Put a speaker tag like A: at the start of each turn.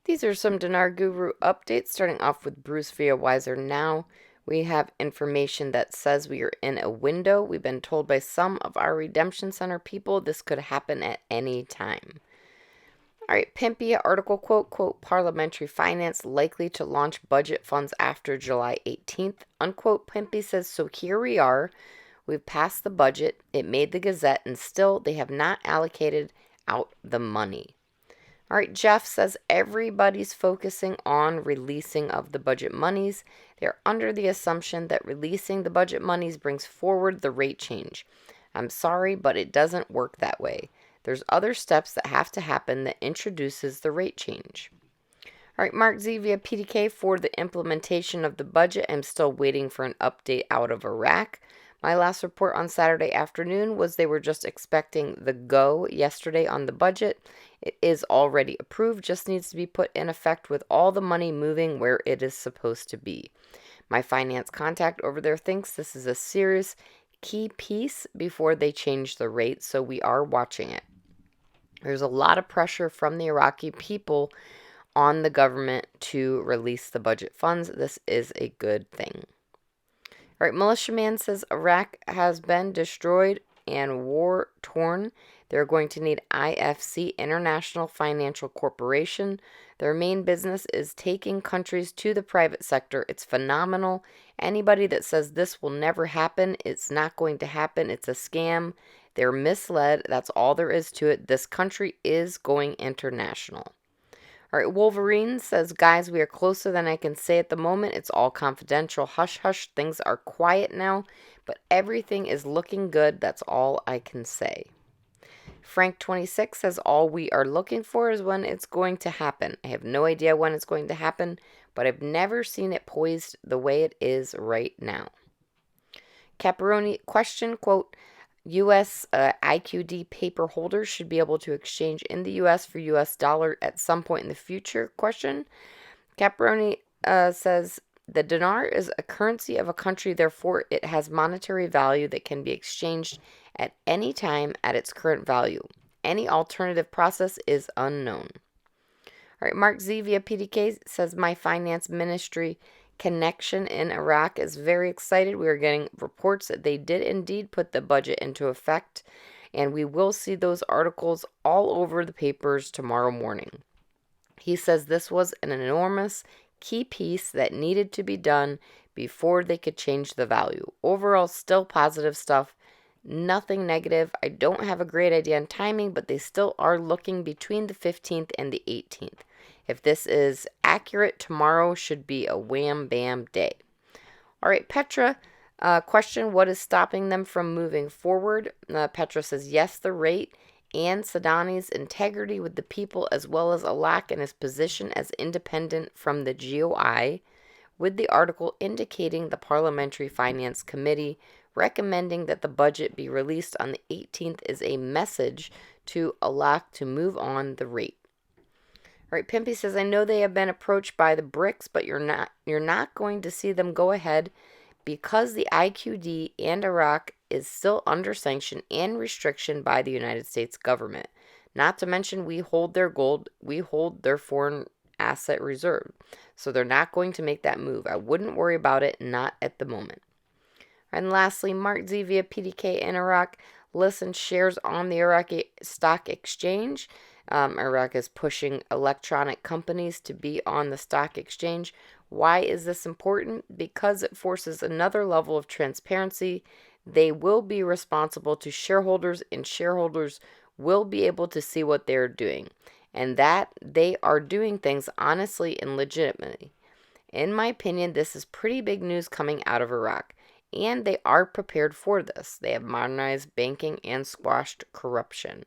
A: These are some Dinar Guru updates, starting off with Bruce via Wiser Now. We have information that says we are in a window. We've been told by some of our Redemption Center people this could happen at any time. All right, Pimpy article quote, parliamentary finance likely to launch budget funds after July 18th, unquote. Pimpy says, so here we are. We've passed the budget. It made the Gazette, and still they have not allocated out the money. All right, Jeff says everybody's focusing on releasing of the budget monies. They're under the assumption that releasing the budget monies brings forward the rate change. I'm sorry, but it doesn't work that way. There's other steps that have to happen that introduces the rate change. All right, Mark Z via PDK for the implementation of the budget. I'm still waiting for an update out of Iraq. My last report on Saturday afternoon was they were just expecting the go yesterday on the budget. It is already approved, just needs to be put in effect with all the money moving where it is supposed to be. My finance contact over there thinks this is a serious key piece before they change the rate, so we are watching it. There's a lot of pressure from the Iraqi people on the government to release the budget funds. This is a good thing. All right, Militiaman says Iraq has been destroyed and war-torn. They're going to need IFC, International Financial Corporation. Their main business is taking countries to the private sector. It's phenomenal. Anybody that says this will never happen, it's not going to happen, it's a scam, they're misled. That's all there is to it. This country is going international. All right, Wolverine says, guys, we are closer than I can say at the moment. It's all confidential. Hush, hush. Things are quiet now, but everything is looking good. That's all I can say. Frank26 says, all we are looking for is when it's going to happen. I have no idea when it's going to happen, but I've never seen it poised the way it is right now. Caparoni question, quote, U.S. IQD paper holders should be able to exchange in the U.S. for U.S. dollar at some point in the future, question. Caproni says, the dinar is a currency of a country, therefore it has monetary value that can be exchanged at any time at its current value. Any alternative process is unknown. All right, Mark Z via PDK says, my finance ministry connection in Iraq is very excited. We are getting reports that they did indeed put the budget into effect, and we will see those articles all over the papers tomorrow morning. He says this was an enormous key piece that needed to be done before they could change the value. Overall, still positive stuff. Nothing negative. I don't have a great idea on timing, but they still are looking between the 15th and the 18th. If this is accurate, tomorrow should be a wham bam day. All right, Petra, question, what is stopping them from moving forward? Petra says, yes, the rate and Sadani's integrity with the people, as well as a lack in his position as independent from the GOI, with the article indicating the Parliamentary Finance Committee recommending that the budget be released on the 18th is a message to Iraq to move on the rate. All right, Pimpy says, I know they have been approached by the BRICS, but you're not going to see them go ahead because the IQD and Iraq is still under sanction and restriction by the United States government. Not to mention, we hold their gold, we hold their foreign asset reserve. So they're not going to make that move. I wouldn't worry about it, not at the moment. And lastly, Mark Z via PDK in Iraq lists shares on the Iraqi stock exchange. Iraq is pushing electronic companies to be on the stock exchange. Why is this important? Because it forces another level of transparency. They will be responsible to shareholders, and shareholders will be able to see what they're doing, and that they are doing things honestly and legitimately. In my opinion, this is pretty big news coming out of Iraq, and they are prepared for this. They have modernized banking and squashed corruption.